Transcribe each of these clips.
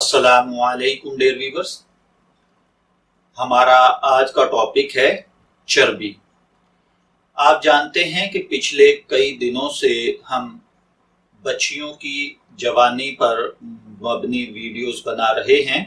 अस्सलामुअलैकुम dear viewers. हमारा आज का टॉपिक है चर्बी। आप जानते हैं कि पिछले कई दिनों से हम बच्चियों की जवानी पर मबनी वीडियोस बना रहे हैं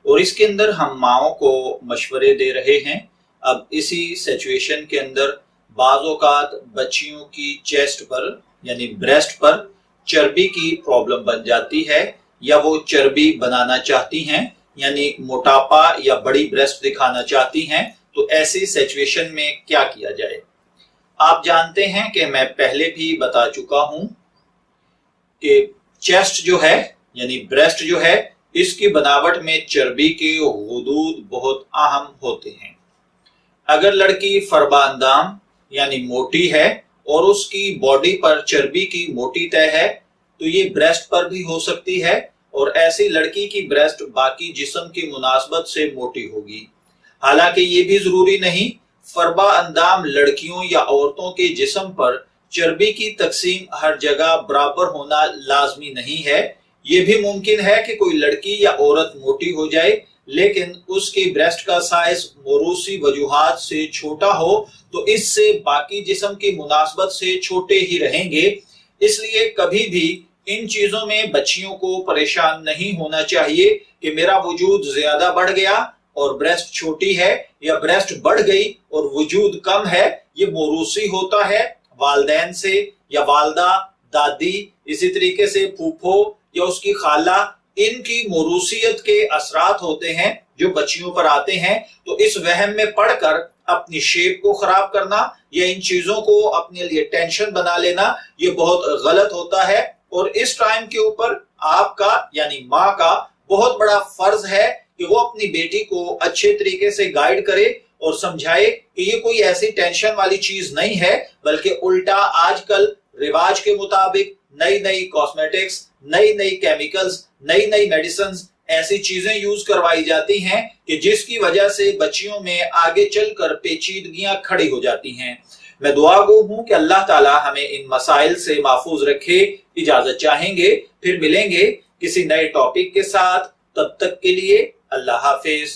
और इसके अंदर हम माओं को मशवरे दे रहे हैं। अब इसी सिचुएशन के अंदर बाज़ औक़ात बच्चियों की चेस्ट पर यानी ब्रेस्ट पर चर्बी की प्रॉब्लम बन जाती है या वो चर्बी बनाना चाहती हैं यानी मोटापा या बड़ी ब्रेस्ट दिखाना चाहती हैं। तो ऐसी सिचुएशन में क्या किया जाए? आप जानते हैं कि मैं पहले भी बता चुका हूं कि चेस्ट जो है यानी ब्रेस्ट जो है इसकी बनावट में चर्बी के हुदूद बहुत अहम होते हैं। अगर लड़की फरबांदाम यानी मोटी है और उसकी बॉडी पर चर्बी की मोटी तह है तो ये ब्रेस्ट पर भी हो सकती है और ऐसी लड़की की ब्रेस्ट बाकी जिस्म की मुनासबत से मोटी होगी। हालांकि ये भी जरूरी नहीं। फरबा अंदाम लड़कियों या औरतों के जिस्म पर चर्बी की तकसीम हर जगह बराबर होना लाजमी नहीं है। ये भी मुमकिन है कि कोई लड़की या औरत मोटी हो जाए लेकिन उसकी ब्रेस्ट का साइज मौरूसी वजूहात से छोटा हो तो इससे बाकी जिस्म की मुनासबत से छोटे ही रहेंगे। इसलिए कभी भी इन चीजों में बच्चियों को परेशान नहीं होना चाहिए कि मेरा वजूद ज्यादा बढ़ गया और ब्रेस्ट छोटी है या ब्रेस्ट बढ़ गई और वजूद कम है। ये मौरूसी होता है वालदैन से या वालदा दादी, इसी तरीके से फूफो या उसकी खाला, इनकी मौरूसियत के असरात होते हैं जो बच्चियों पर आते हैं। तो इस वहम में पढ़कर अपनी शेप को खराब करना या इन चीजों को अपने लिए टेंशन बना लेना ये बहुत गलत होता है। और इस टाइम के ऊपर आपका यानी माँ का बहुत बड़ा फर्ज है कि वो अपनी बेटी को अच्छे तरीके से गाइड करे और समझाए कि ये कोई ऐसी टेंशन वाली चीज नहीं है, बल्कि उल्टा आजकल रिवाज के मुताबिक नई नई कॉस्मेटिक्स, नई नई केमिकल्स, नई नई मेडिसिन, ऐसी चीजें यूज करवाई जाती हैं कि जिसकी वजह से बच्चियों में आगे चलकर पेचीदगियां खड़ी हो जाती हैं। मैं दुआ गो हूं कि अल्लाह ताला हमें इन मसाइल से महफूज रखे। इजाजत चाहेंगे, फिर मिलेंगे किसी नए टॉपिक के साथ। तब तक के लिए अल्लाह हाफिज।